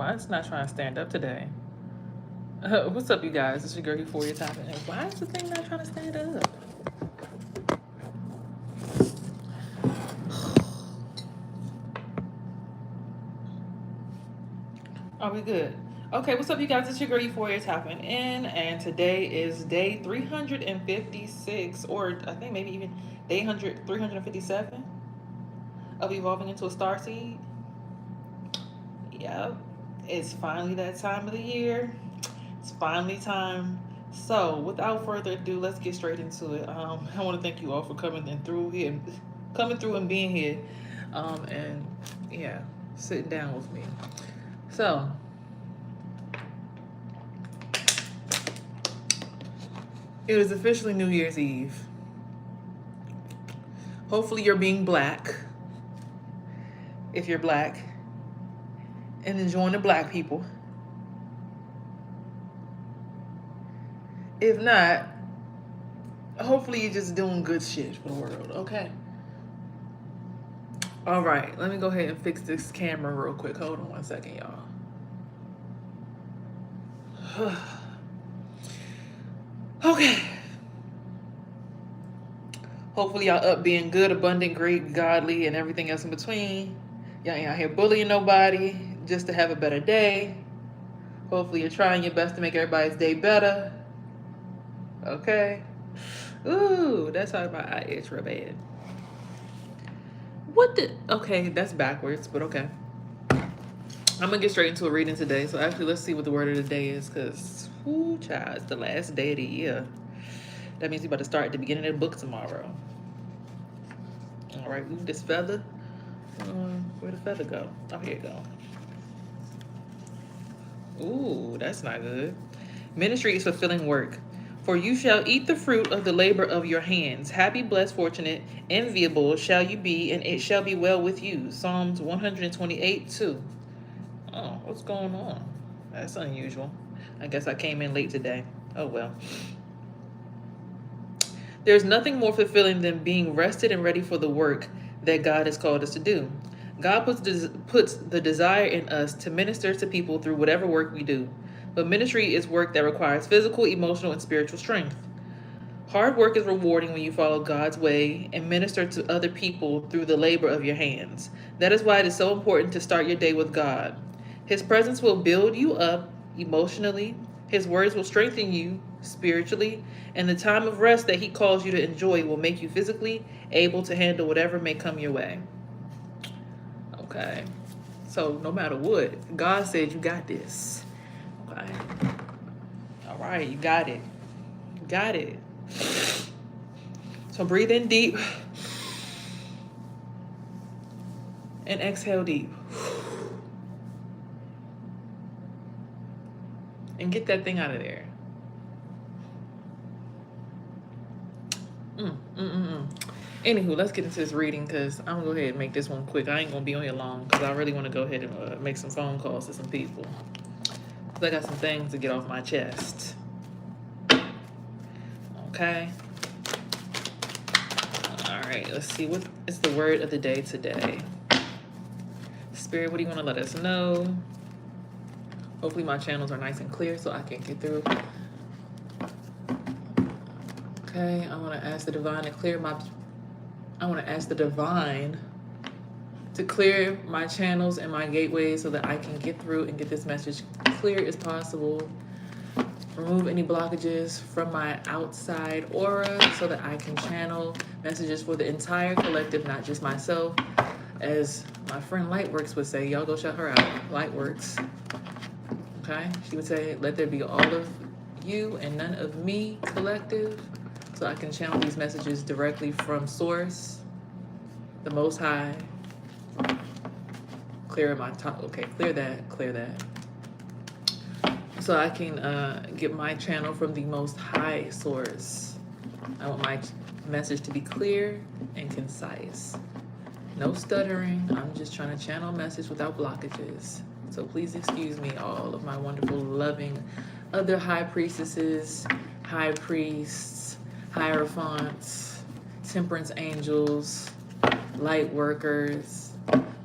Why is it not trying to stand up today? What's up, you guys? It's your girl Euphoria Topping. Why is the thing not trying to stand up? Are we good? Okay, what's up, you guys? It's your girl Euphoria Topping in, and today is day 356, or I think maybe even day 357 of evolving into a starseed. Yep, it's finally that time of the year. It's finally time. So, without further ado, let's get straight into it. I want to thank you all for coming through and being here, and yeah, sitting down with me. So, it is officially New Year's Eve. Hopefully, you're being black. If you're black, and enjoying the black people. If not, hopefully you're just doing good shit for the world, okay? All right, let me go ahead and fix this camera real quick. Hold on 1 second, y'all. Okay. Hopefully y'all up being good, abundant, great, godly, and everything else in between. Y'all ain't out here bullying nobody just to have a better day. Hopefully you're trying your best to make everybody's day better. Okay? Ooh, that's how my eye itch real bad. Okay, that's backwards, but okay. I'm gonna get straight into a reading today. So actually, let's see what the word of the day is, because, ooh, child, it's the last day of the year. That means we're about to start at the beginning of the book tomorrow. All right, ooh, this feather. Where'd the feather go? Oh, here it go. Ooh, that's not good. Ministry is fulfilling work. For you shall eat the fruit of the labor of your hands. Happy, blessed, fortunate, enviable shall you be, and it shall be well with you. Psalms 128:2. Oh, what's going on? That's unusual. I guess I came in late today. Oh, well. There's nothing more fulfilling than being rested and ready for the work that God has called us to do. God puts the desire in us to minister to people through whatever work we do. But ministry is work that requires physical, emotional, and spiritual strength. Hard work is rewarding when you follow God's way and minister to other people through the labor of your hands. That is why it is so important to start your day with God. His presence will build you up emotionally. His words will strengthen you spiritually. And the time of rest that he calls you to enjoy will make you physically able to handle whatever may come your way. Okay. So no matter what, God said you got this. Okay. All right, you got it. You got it. So breathe in deep and exhale deep. And get that thing out of there. Anywho, let's get into this reading, because I'm going to go ahead and make this one quick. I ain't going to be on here long because I really want to go ahead and make some phone calls to some people. I got some things to get off my chest. Okay. All right, let's see what is the word of the day today. Spirit, what do you want to let us know? Hopefully my channels are nice and clear so I can get through. Okay, I want to ask the divine to clear my channels and my gateways so that I can get through and get this message clear as possible. Remove any blockages from my outside aura so that I can channel messages for the entire collective, not just myself. As my friend Lightworks would say, y'all go check her out, Lightworks. Okay, she would say, let there be all of you and none of me collective, so I can channel these messages directly from source, the Most High. Clear my top. Okay, clear that. So I can get my channel from the Most High source. I want my message to be clear and concise. No stuttering. I'm just trying to channel a message without blockages. So please excuse me, all of my wonderful, loving other high priestesses, high priests, hierophants, temperance angels, light workers,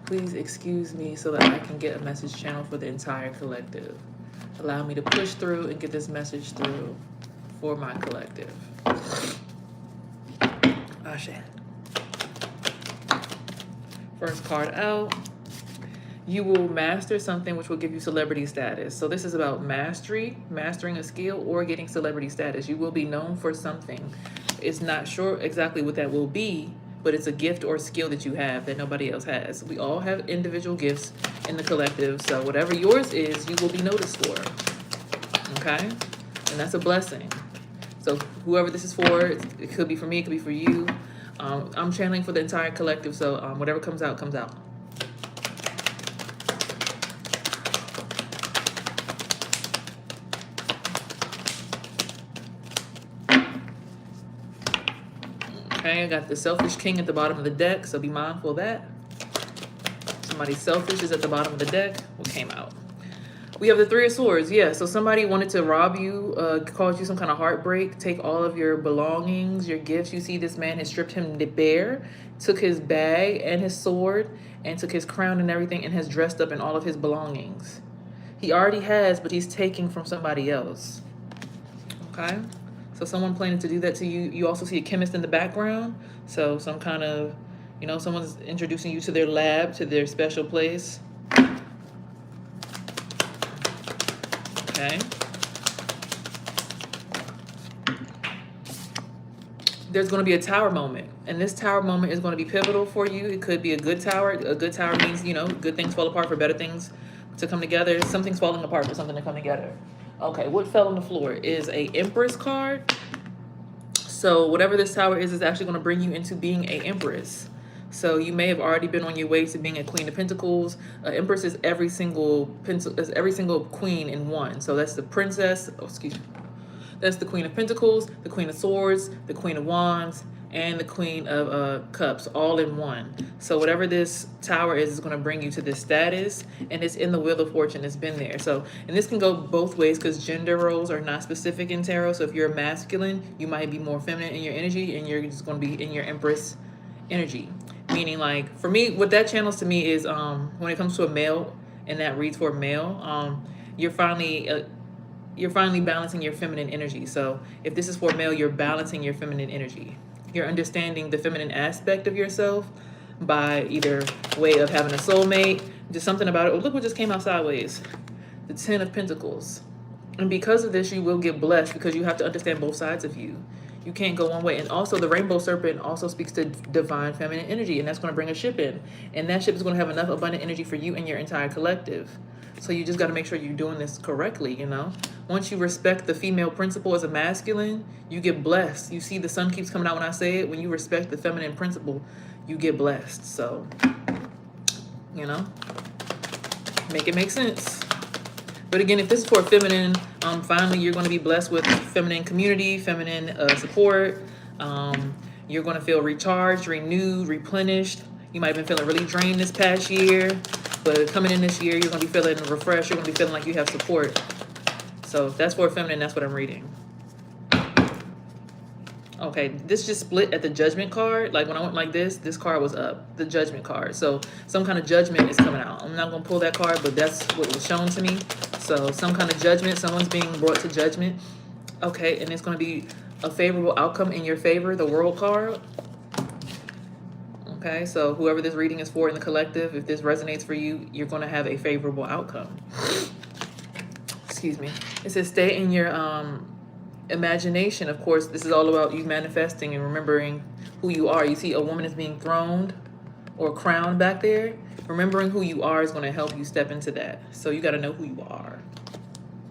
Please excuse me so that I can get a message channel for the entire collective. Allow me to push through and get this message through for my collective. Ashe. First card out. You will master something which will give you celebrity status. So this is about mastery, mastering a skill, or getting celebrity status. You will be known for something. It's not sure exactly what that will be, but it's a gift or skill that you have that nobody else has. We all have individual gifts in the collective. So whatever yours is, you will be noticed for. Okay? And that's a blessing. So whoever this is for, it could be for me, it could be for you. I'm channeling for the entire collective. So whatever comes out, comes out. Okay, I got the selfish king at the bottom of the deck, so be mindful of that. Somebody selfish is at the bottom of the deck. What came out? We have the Three of Swords. Yeah, so somebody wanted to rob you, cause you some kind of heartbreak, take all of your belongings, your gifts. You see this man has stripped him bare, took his bag and his sword, and took his crown and everything, and has dressed up in all of his belongings. He already has, but he's taking from somebody else. Okay? So someone planning to do that to you. You also see a chemist in the background. So some kind of, someone's introducing you to their lab, to their special place. Okay. There's going to be a tower moment. And this tower moment is going to be pivotal for you. It could be a good tower. A good tower means, good things fall apart for better things to come together. Something's falling apart for something to come together. Okay, what fell on the floor is a Empress card. So whatever this tower is actually going to bring you into being a Empress. So you may have already been on your way to being a Queen of Pentacles. Empress is every single queen in one. So that's the princess. Oh, excuse me. That's the Queen of Pentacles, the Queen of Swords, the Queen of Wands, and the Queen of Cups, all in one. So whatever this tower is going to bring you to this status, and it's in the Wheel of Fortune. It's been there. So, and this can go both ways because gender roles are not specific in tarot. So if you're masculine, you might be more feminine in your energy, and you're just going to be in your Empress energy. Meaning, like, for me, what that channels to me is when it comes to a male, and that reads for a male, you're finally balancing your feminine energy. So if this is for a male, you're balancing your feminine energy. You're understanding the feminine aspect of yourself by either way of having a soulmate, just something about it. Oh, look what just came out sideways. The Ten of Pentacles. And because of this, you will get blessed because you have to understand both sides of you. You can't go one way. And also the Rainbow Serpent also speaks to divine feminine energy, and that's going to bring a ship in. And that ship is going to have enough abundant energy for you and your entire collective. So you just got to make sure you're doing this correctly, Once you respect the female principle as a masculine, you get blessed. You see the sun keeps coming out when I say it. When you respect the feminine principle, you get blessed. So, make it make sense. But again, if this is for feminine, finally you're going to be blessed with feminine community, feminine support. You're going to feel recharged, renewed, replenished. You might have been feeling really drained this past year. But coming in this year, you're going to be feeling refreshed. You're going to be feeling like you have support. So if that's for feminine, that's what I'm reading. Okay, this just split at the Judgment card. Like when I went like this card was up, the Judgment card. So some kind of judgment is coming out. I'm not going to pull that card, but that's what was shown to me. So some kind of judgment, someone's being brought to judgment. Okay, and it's going to be a favorable outcome in your favor, the World card. Okay, so whoever this reading is for in the collective, if this resonates for you, you're going to have a favorable outcome. Excuse me. It says stay in your imagination. Of course, this is all about you manifesting and remembering who you are. You see a woman is being throned or crowned back there. Remembering who you are is going to help you step into that. So you got to know who you are.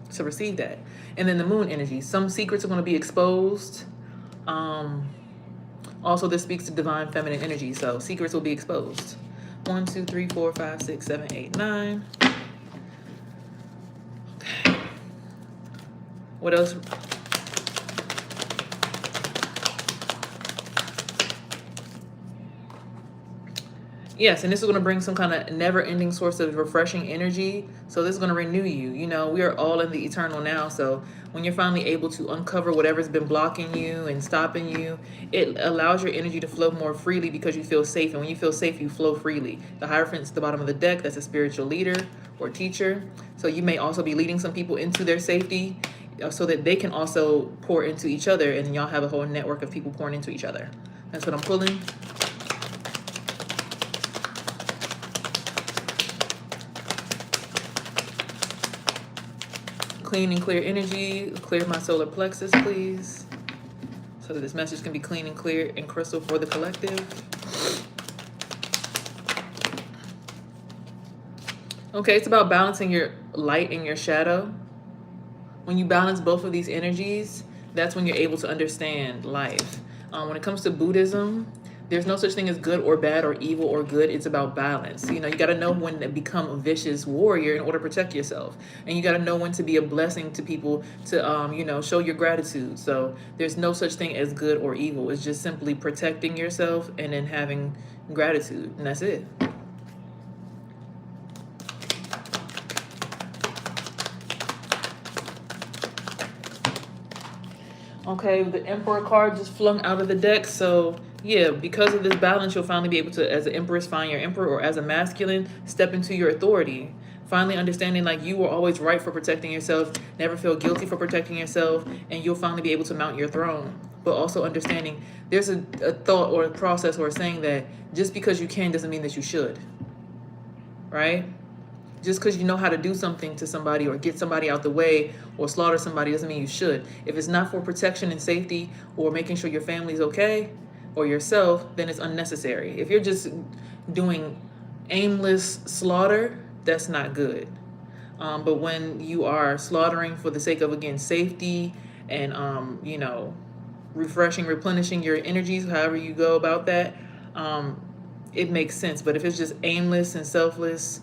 So receive that. And then the moon energy. Some secrets are going to be exposed. Also, this speaks to divine feminine energy. So secrets will be exposed. 1, 2, 3, 4, 5, 6, 7, 8, 9. Okay. What else? Yes, and this is going to bring some kind of never-ending source of refreshing energy. So this is going to renew you. You know, we are all in the eternal now. So when you're finally able to uncover whatever's been blocking you and stopping you, it allows your energy to flow more freely because you feel safe. And when you feel safe, you flow freely. The Hierophant's at the bottom of the deck. That's a spiritual leader or teacher. So you may also be leading some people into their safety so that they can also pour into each other, and y'all have a whole network of people pouring into each other. That's what I'm pulling. Clean and clear energy. Clear my solar plexus, please, so that this message can be clean and clear and crystal for the collective. Okay, it's about balancing your light and your shadow. When you balance both of these energies, that's when you're able to understand life. When it comes to Buddhism, there's no such thing as good or bad or evil or good. It's about balance. You know, you got to know when to become a vicious warrior in order to protect yourself. And you got to know when to be a blessing to people to, you know, show your gratitude. So there's no such thing as good or evil. It's just simply protecting yourself and then having gratitude. And that's it. Okay, the Emperor card just flung out of the deck. So yeah, because of this balance, you'll finally be able to, as an Empress, find your Emperor, or as a masculine, step into your authority. Finally understanding like you were always right for protecting yourself, never feel guilty for protecting yourself, and you'll finally be able to mount your throne. But also understanding there's a thought or a process or a saying that just because you can doesn't mean that you should, right? Just because you know how to do something to somebody or get somebody out the way or slaughter somebody doesn't mean you should. If it's not for protection and safety or making sure your family's okay or yourself, then it's unnecessary. If you're just doing aimless slaughter, that's not good. But when you are slaughtering for the sake of, again, safety and, you know, refreshing, replenishing your energies, however you go about that, it makes sense. But if it's just aimless and selfish,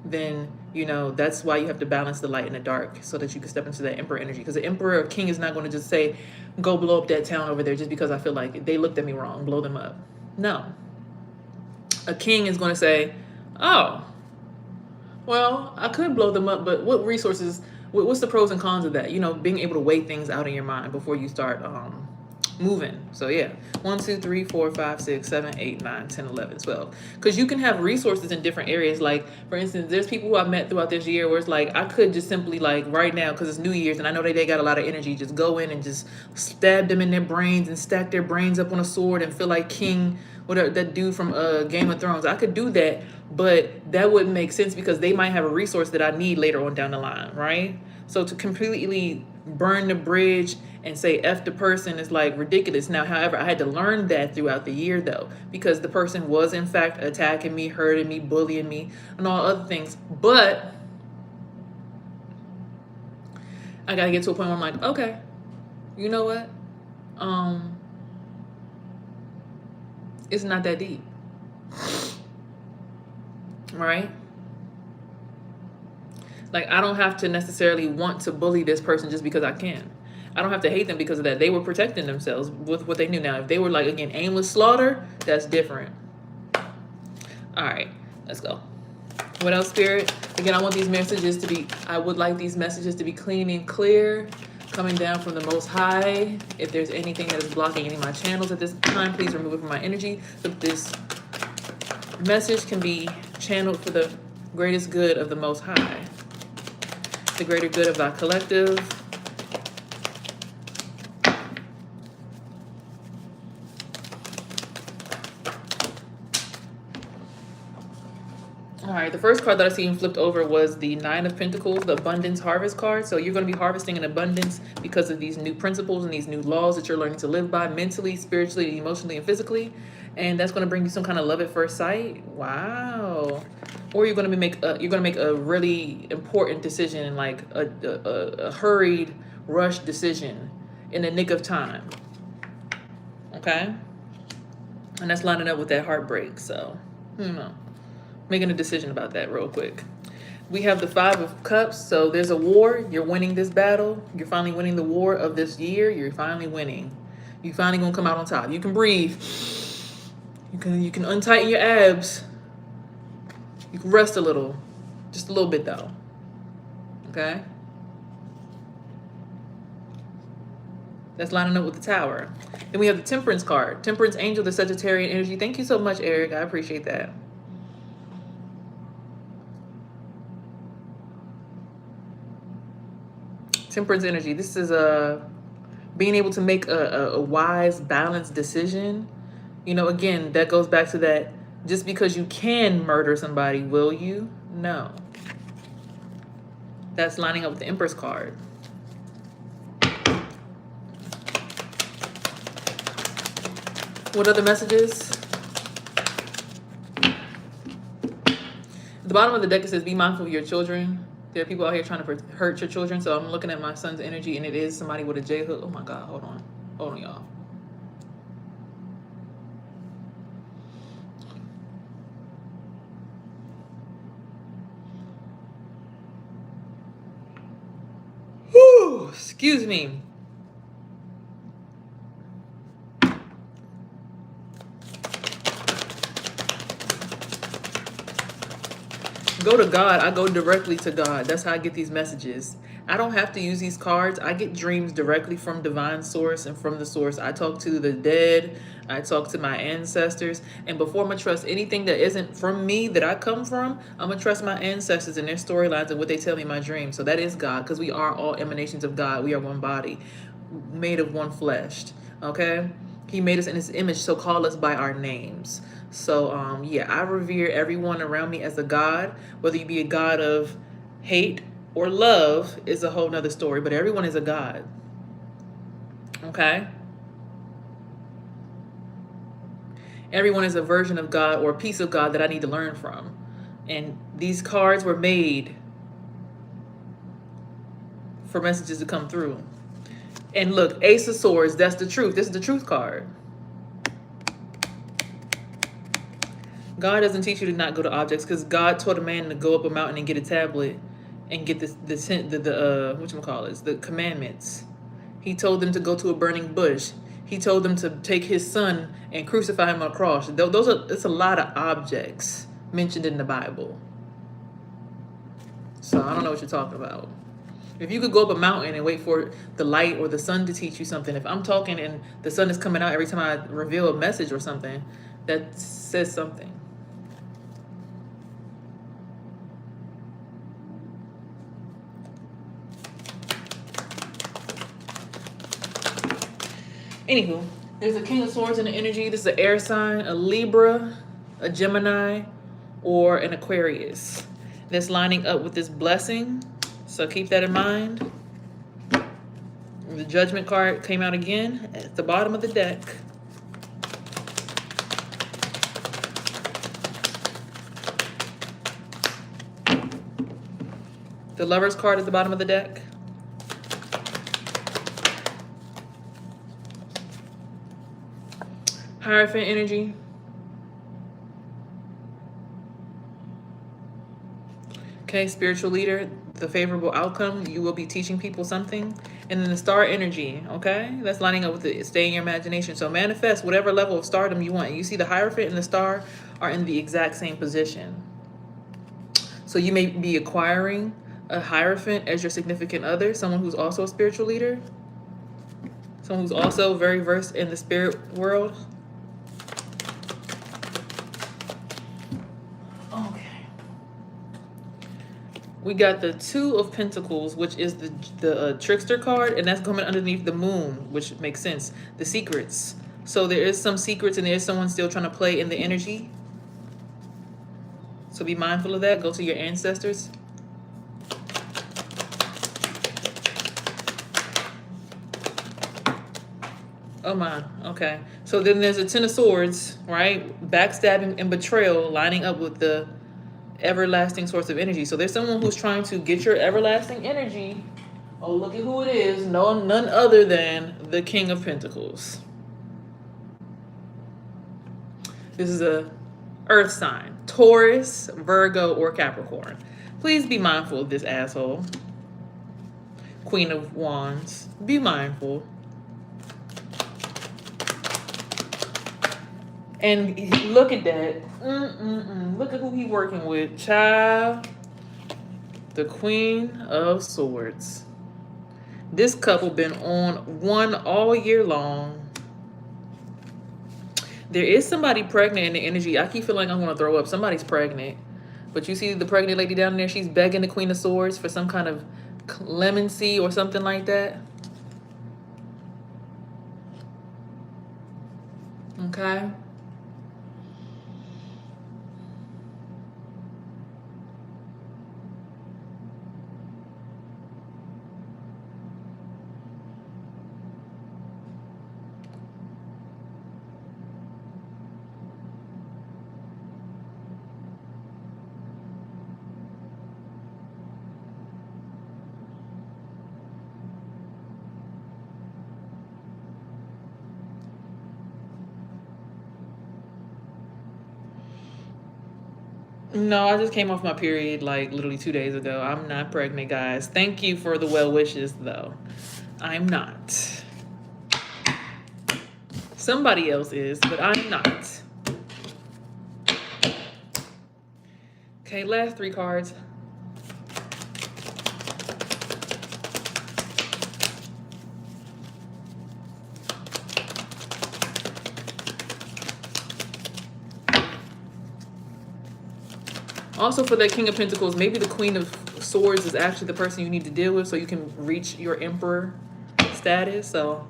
then, you know, that's why you have to balance the light and the dark so that you can step into that Emperor energy. Because the Emperor or King is not going to just say, go blow up that town over there just because I feel like they looked at me wrong, blow them up. No. A king is going to say, oh, well, I could blow them up, but what resources, what's the pros and cons of that? You know, being able to weigh things out in your mind before you start moving. So yeah, 1, 2, 3, 4, 5, 6, 7, 8, 9, 10, 11, 12. Because you can have resources in different areas. Like, for instance, there's people who I've met throughout this year where it's like, I could just simply, like, right now, because it's New Year's and I know they got a lot of energy, just go in and just stab them in their brains and stack their brains up on a sword and feel like King, whatever, that dude from Game of Thrones. I could do that, but that wouldn't make sense because they might have a resource that I need later on down the line, right? So to completely burn the bridge and say F the person is like ridiculous. Now, however, I had to learn that throughout the year though, because the person was in fact attacking me, hurting me, bullying me, and all other things. But I gotta get to a point where I'm like, okay, you know what? It's not that deep. Right? Like, I don't have to necessarily want to bully this person just because I can. I don't have to hate them because of that. They were protecting themselves with what they knew. Now, if they were like, again, aimless slaughter, that's different. All right, let's go. What else, Spirit? Again, I would like these messages to be clean and clear, coming down from the Most High. If there's anything that is blocking any of my channels at this time, please remove it from my energy so that this message can be channeled for the greatest good of the Most High, the greater good of our collective. All right, the first card that I seen flipped over was the Nine of Pentacles, the Abundance Harvest card. So you're going to be harvesting in abundance because of these new principles and these new laws that you're learning to live by mentally, spiritually, emotionally, and physically. And that's going to bring you some kind of love at first sight. Wow. Or you're going to make a really important decision, like a hurried, rushed decision in the nick of time. Okay? And that's lining up with that heartbreak. So, making a decision about that real quick. We have the Five of Cups. So there's a war. You're winning this battle. You're finally winning the war of this year. You're finally winning. You're finally going to come out on top. You can breathe. You can untighten your abs. You can rest a little. Just a little bit though. Okay? That's lining up with the Tower. Then we have the Temperance card. Temperance Angel, the Sagittarian energy. Thank you so much, Eric. I appreciate that. Temperance energy. This is being able to make a wise, balanced decision. You know, again, that goes back to that, just because you can murder somebody, will you? No. That's lining up with the Empress card. What other messages? At the bottom of the deck, it says, be mindful of your children. There are people out here trying to hurt your children. So I'm looking at my son's energy, and it is somebody with a J hook. Oh my God, hold on. Hold on, y'all. Whew, excuse me. Go to God. I go directly to God. That's how I get these messages. I don't have to use these cards. I get dreams directly from divine source and from the source. I talk to the dead. I talk to my ancestors. And before I'm going to trust anything that isn't from me, that I come from, I'm going to trust my ancestors and their storylines and what they tell me in my dreams. So that is God, because we are all emanations of God. We are one body, made of one flesh. Okay? He made us in his image, so call us by our names. So, yeah, I revere everyone around me as a God. Whether you be a God of hate or love is a whole nother story, but everyone is a God. Okay? Everyone is a version of God or a piece of God that I need to learn from. And these cards were made for messages to come through. And look, Ace of Swords, that's the truth. This is the truth card. God doesn't teach you to not go to objects, because God taught a man to go up a mountain and get a tablet and get the commandments. He told them to go to a burning bush. He told them to take his son and crucify him on a cross. It's a lot of objects mentioned in the Bible. So I don't know what you're talking about. If you could go up a mountain and wait for the light or the sun to teach you something, if I'm talking and the sun is coming out every time I reveal a message or something, that says something. Anywho, there's a King of Swords in the energy. This is an air sign, a Libra, a Gemini, or an Aquarius. That's lining up with this blessing. So keep that in mind. The Judgment card came out again at the bottom of the deck. The Lover's card at the bottom of the deck. Hierophant energy. Okay, spiritual leader, the favorable outcome. You will be teaching people something. And then the star energy, okay? That's lining up with the stay in your imagination. So manifest whatever level of stardom you want. You see the Hierophant and the star are in the exact same position. So you may be acquiring a Hierophant as your significant other, someone who's also a spiritual leader, someone who's also very versed in the spirit world. We got the Two of Pentacles, which is the Trickster card, and that's coming underneath the Moon, which makes sense. The secrets. So there is some secrets, and there's someone still trying to play in the energy. So be mindful of that. Go to your ancestors. Oh my, okay. So then there's a Ten of Swords, right? Backstabbing and betrayal lining up with the everlasting source of energy. So there's someone who's trying to get your everlasting energy. Oh, look at who it is. No, none other than the King of Pentacles. This is a earth sign. Taurus, Virgo, or Capricorn. Please be mindful of this asshole. Queen of Wands. Be mindful. And look at that. Look at who he working with. Child. The Queen of Swords. This couple been on one all year long. There is somebody pregnant in the energy. I keep feeling I'm going to throw up. Somebody's pregnant. But you see the pregnant lady down there? She's begging the Queen of Swords for some kind of clemency or something like that. Okay. No, I just came off my period like literally 2 days ago. I'm not pregnant, guys. Thank you for the well wishes, though. I'm not. Somebody else is, but I'm not. Okay, last 3 cards. Also, for that King of Pentacles, maybe the Queen of Swords is actually the person you need to deal with so you can reach your Emperor status. So,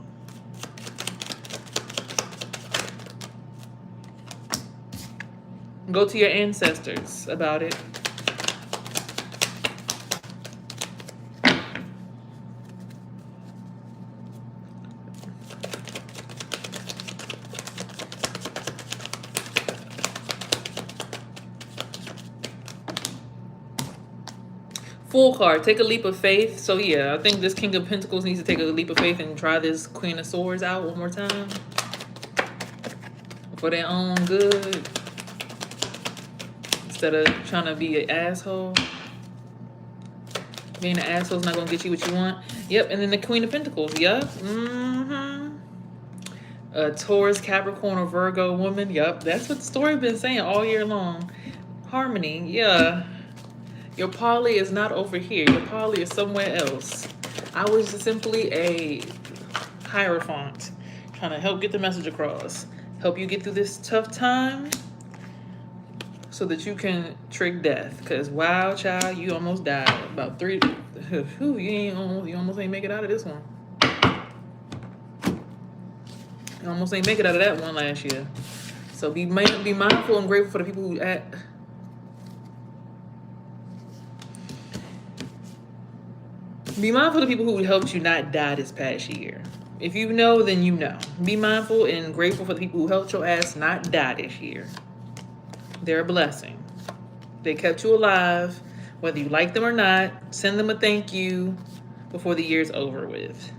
go to your ancestors about it. Fool card, take a leap of faith. So yeah, I think this King of Pentacles needs to take a leap of faith and try this Queen of Swords out one more time for their own good, instead of trying to be an asshole. Being an asshole is not gonna get you what you want. Yep, and then the Queen of Pentacles. Yep. A Taurus, Capricorn, or Virgo woman. Yep, that's what the story been saying all year long. Harmony. Yeah. Your poly is not over here. Your poly is somewhere else. I was simply a hierophant trying to help get the message across. Help you get through this tough time so that you can trick death. Because, wow, child, you almost died. About 3... you almost ain't make it out of this one. You almost ain't make it out of that one last year. So be mindful and grateful for the people who... Be mindful of the people who helped you not die this past year. If you know, then you know. Be mindful and grateful for the people who helped your ass not die this year. They're a blessing. They kept you alive. Whether you like them or not, send them a thank you before the year's over with.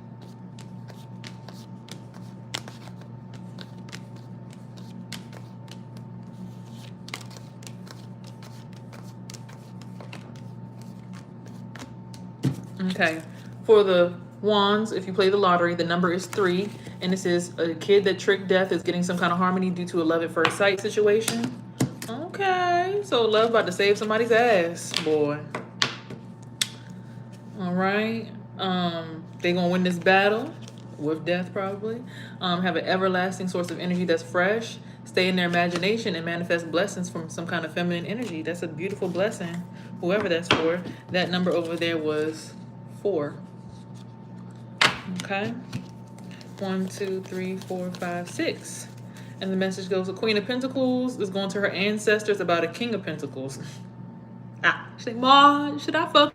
Okay, for the wands, if you play the lottery, the number is 3, and this is a kid that tricked death is getting some kind of harmony due to a love at first sight situation. Okay, so love about to save somebody's ass, boy. All right, they gonna win this battle with death probably. Have an everlasting source of energy that's fresh. Stay in their imagination and manifest blessings from some kind of feminine energy. That's a beautiful blessing, whoever that's for. That number over there was 4. Okay. 1, 2, 3, 4, 5, 6. And the message goes, the Queen of Pentacles is going to her ancestors about a King of Pentacles. She's like, Ma, should I fuck